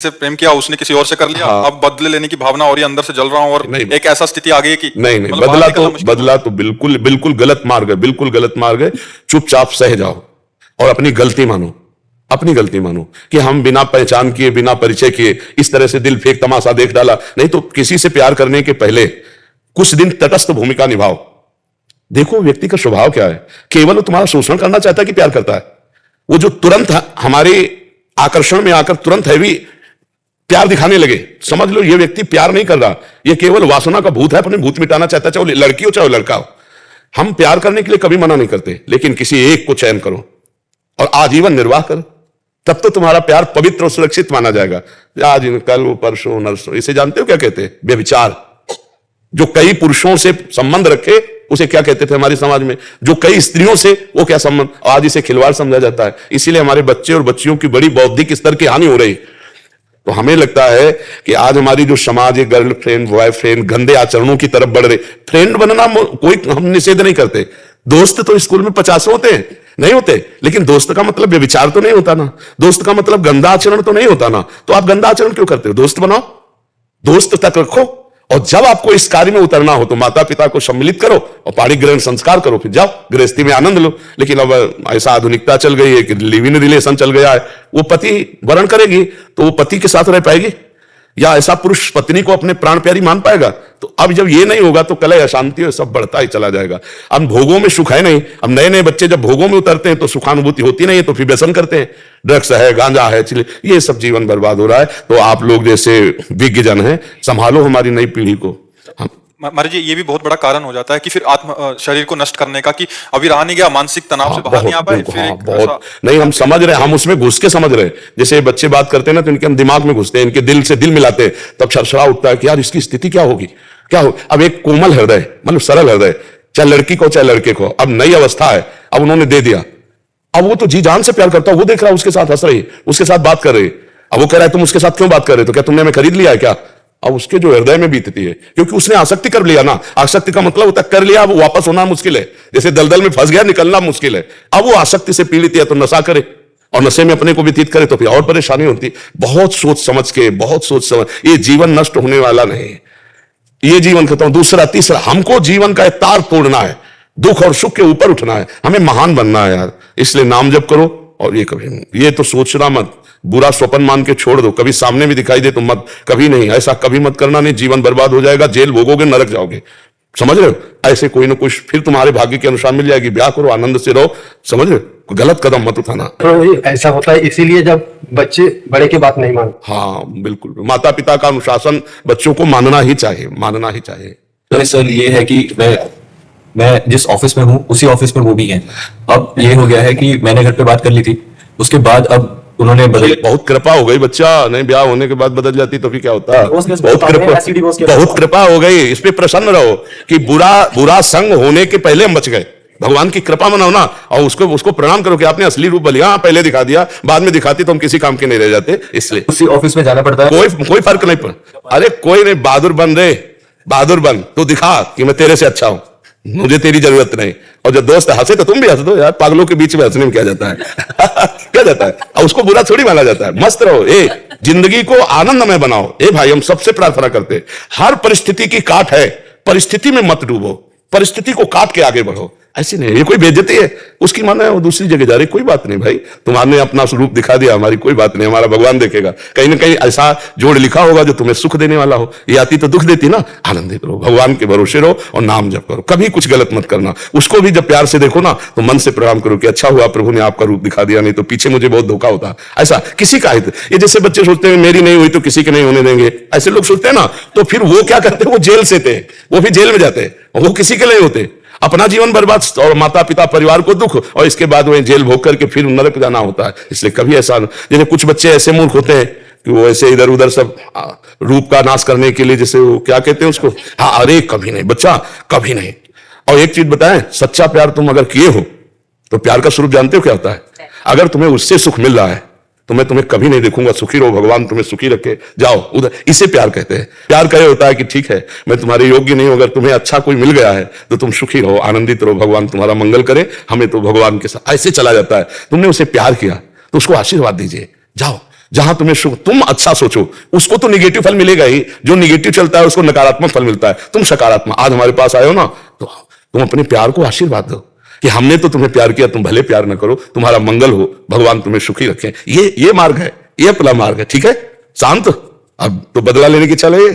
से प्रेम किया, उसने किसी और से कर लिया। हाँ। अब बदले लेने की भावना और ये अंदर से जल रहा हूं और नहीं, एक ऐसा स्थिति आ गई है कि नहीं मतलब बाहर निकलना मुश्किल बदला तो बिल्कुल बिल्कुल गलत मार्ग है, बिल्कुल गलत मार्ग है। चुपचाप सह जाओ और अपनी गलती मानो, अपनी गलती मानो कि हम बिना पहचान किए, बिना परिचय किए इस तरह से दिल फेंक तमाशा देख डाला। नहीं तो किसी से प्यार करने के पहले कुछ दिन तटस्थ भूमिका निभाओ, देखो व्यक्ति का स्वभाव क्या है। केवल वो तुम्हारा शोषण करना चाहता है कि प्यार करता है? वो जो तुरंत हमारे आकर्षण में आकर तुरंत हैवी प्यार दिखाने लगे, समझ लो ये व्यक्ति प्यार नहीं कर रहा, ये केवल वासना का भूत है, अपने भूत मिटाना चाहता है, चाहे लड़की हो चाहे लड़का हो। हम प्यार करने के लिए कभी मना नहीं करते, लेकिन किसी एक को चयन करो और आजीवन निर्वाह करो, तब तो तुम्हारा प्यार पवित्र और सुरक्षित माना जाएगा। आज कल परसों नरसों, इसे जानते हो क्या कहते हैं? व्यभिचार। जो कई पुरुषों से संबंध रखे उसे क्या कहते थे हमारे समाज में? जो कई स्त्रियों से, वो क्या संबंध? आज इसे खिलवाड़ समझा जाता है। इसीलिए हमारे बच्चे और बच्चियों की बड़ी बौद्धिक स्तर की हानि हो रही। तो हमें लगता है कि आज हमारी जो समाज है, गर्लफ्रेंड बॉयफ्रेंड गंदे आचरणों की तरफ बढ़ रहे। फ्रेंड बनना कोई हम निषेध नहीं करते, दोस्त तो स्कूल में 50 होते हैं, नहीं होते, लेकिन दोस्त का मतलब व्यभिचार तो नहीं होता ना, दोस्त का मतलब गंदा आचरण तो नहीं होता ना। तो आप गंदा आचरण क्यों करते हो? दोस्त बनाओ, दोस्त तक रखो, और जब आपको इस कार्य में उतरना हो तो माता पिता को सम्मिलित करो और पाणी ग्रहण संस्कार करो, फिर जाओ गृहस्थी में आनंद लो। लेकिन अब ऐसा आधुनिकता चल गई है कि लिव इन रिलेशन चल गया है। वो पति वर्ण करेगी तो वो पति के साथ रह पाएगी, या ऐसा पुरुष पत्नी को अपने प्राण प्यारी मान पाएगा? तो अब जब ये नहीं होगा तो कलह अशांति और सब बढ़ता ही चला जाएगा। अब भोगों में सुख है नहीं। अब नए नए बच्चे जब भोगों में उतरते हैं तो सुखानुभूति होती नहीं है, तो फिर व्यसन करते हैं, ड्रग्स है, गांजा है, ये सब जीवन बर्बाद हो रहा है। तो आप लोग जैसे विज्ञ जन हैं, संभालो हमारी नई पीढ़ी को। महाराज जी, ये भी बहुत बड़ा कारण हो जाता है कि फिर शरीर को नष्ट करने का, कि अभी रहा नहीं गया, मानसिक तनाव से बाहर नहीं आ पाए, फिर बहुत नहीं, हम समझ रहे, हम उसमें घुस के समझ रहे। जैसे बच्चे बात करते हैं ना, तो इनके हम दिमाग में घुसते हैं, इनके दिल से दिल मिलाते हैं, तब छरछरा उठता है कि यार इसकी स्थिति क्या होगी, क्या हो। अब एक कोमल हृदय, मतलब सरल हृदय, चाहे लड़की को चाहे लड़के को, अब नई अवस्था है, अब उन्होंने दे दिया, अब वो तो जी जान से प्यार करता है, वो देख रहा है उसके साथ हंस रही, उसके साथ बात कर रही, अब वो कह रहा है तुम उसके साथ क्यों बात कर रहे हो? तो क्या तुमने हमें खरीद लिया है क्या? अब उसके जो हृदय में बीतती है, क्योंकि उसने आसक्ति कर लिया ना। आसक्ति का मतलब होता है कर लिया, अब वापस होना मुश्किल है, जैसे दलदल में फंस गया, निकलना मुश्किल है। अब वो आसक्ति से पीड़ित है तो नशा करे और नशे में अपने को व्यतीत करे तो फिर और परेशानी होती। बहुत सोच समझ के, बहुत सोच समझ, ये जीवन नष्ट होने वाला नहीं, ये जीवन खत्म। दूसरा तीसरा, हमको जीवन का तार तोड़ना है, दुख और सुख के ऊपर उठना है, हमें महान बनना है यार। इसलिए नाम जप करो और ये कभी, ये तो सोचना मत, बुरा स्वप्न मान के छोड़ दो, कभी सामने भी दिखाई दे तो मत, कभी नहीं, ऐसा कभी मत करना, नहीं जीवन बर्बाद हो जाएगा, जेल भोगोगे, नरक जाओगे, समझ रहे हो? ऐसे कोई ना कुछ फिर तुम्हारे भाग्य के अनुसार मिल जाएगी। ब्याह करो, आनंद से रहो, समझ रहे हो? गलत कदम मत उठाना। तो ऐसा होता है, इसीलिए जब बच्चे बड़े की बात नहीं मानते। हाँ बिल्कुल, माता पिता का अनुशासन बच्चों को मानना ही चाहिए, मानना ही चाहिए। तो सर ये है कि मैं जिस ऑफिस में हूँ उसी ऑफिस में वो भी हैं। अब ये हो गया है कि मैंने घर पे बात कर ली थी, उसके बाद अब उन्होंने बहुत कृपा हो गई, बच्चा नहीं ब्याह होने के बाद बदल जाती तो फिर क्या होता? बहुत कृपा हो गई। इस पे प्रसन्न रहो कि बुरा संग होने के पहले हम बच गए। भगवान की कृपा मनाओ ना, और उसको प्रणाम करो कि आपने असली रूप लिया, पहले दिखा दिया, बाद में दिखाती तो हम किसी काम के नहीं रह जाते। इसलिए उसी ऑफिस में जाना पड़ता है। कोई फर्क नहीं पड़ता। अरे कोई नहीं, बहादुर बन रे, बहादुर बन, तो दिखा कि मैं तेरे से अच्छा हूं, मुझे तेरी जरूरत नहीं। और जब दोस्त हंसे तो तुम भी हंस दो यार, पागलों के बीच में हंसने में क्या जाता है? क्या जाता है? और उसको बुरा थोड़ी माना जाता है। मस्त रहो, जिंदगी को आनंदमय बनाओ। भाई हम सबसे प्रार्थना करते, हर परिस्थिति की काट है, परिस्थिति में मत डूबो, परिस्थिति को काट के आगे बढ़ो। ऐसी नहीं, ये कोई बेइज्जती है, उसकी माने वो दूसरी जगह जा रही, कोई बात नहीं भाई, तुम्हारे अपना स्वरूप दिखा दिया, हमारी कोई बात नहीं, हमारा भगवान देखेगा। कहीं ना कहीं ऐसा जोड़ लिखा होगा जो तुम्हें सुख देने वाला हो। ये आती तो दुख देती ना, आनंदित रहो, भगवान के भरोसे रहो और नाम जप करो, कभी कुछ गलत मत करना। उसको भी जब प्यार से देखो ना तो मन से प्रणाम करो कि अच्छा हुआ प्रभु ने आपका रूप दिखा दिया, नहीं तो पीछे मुझे बहुत धोखा होता। ऐसा किसी का हित, ये जैसे बच्चे सोचते हैं मेरी नहीं हुई तो किसी के नहीं होने देंगे, ऐसे लोग सोचते हैं ना, तो फिर वो क्या करते हैं? वो जेल से थे, वो भी जेल में जाते, वो किसी के नहीं होते, अपना जीवन बर्बाद और माता पिता परिवार को दुख, और इसके बाद वो जेल भोग करके फिर नरक जाना होता है। इसलिए कभी ऐसा, जैसे कुछ बच्चे ऐसे मूर्ख होते हैं कि वो ऐसे इधर उधर सब रूप का नाश करने के लिए, जैसे वो क्या कहते हैं उसको, हाँ अरे कभी नहीं बच्चा, कभी नहीं। और एक चीज बताएं, सच्चा प्यार तुम अगर किए हो तो प्यार का स्वरूप जानते हो क्या होता है? अगर तुम्हें उससे सुख मिल रहा है तो मैं तुम्हें कभी नहीं देखूंगा, सुखी रहो, भगवान तुम्हें सुखी रखे, जाओ उधर। इसे प्यार कहते हैं। प्यार कहे होता है कि ठीक है मैं तुम्हारे योग्य नहीं हूं, अगर तुम्हें अच्छा कोई मिल गया है तो तुम सुखी रहो, आनंदित रहो, भगवान तुम्हारा मंगल करे, हमें तो भगवान के साथ। ऐसे चला जाता है, तुमने उसे प्यार किया तो उसको आशीर्वाद दीजिए, जाओ जहां तुम्हें सुख, तुम अच्छा सोचो, उसको तो निगेटिव फल मिलेगा ही, जो निगेटिव चलता है उसको नकारात्मक फल मिलता है। तुम सकारात्मक, आज हमारे पास आए हो ना, तो तुम अपने प्यार को आशीर्वाद दो कि हमने तो तुम्हें प्यार किया, तुम भले प्यार न करो, तुम्हारा मंगल हो, भगवान तुम्हें सुखी रखें। ये मार्ग है, ये अपना मार्ग है। ठीक है, शांत, अब तो बदला लेने की चले।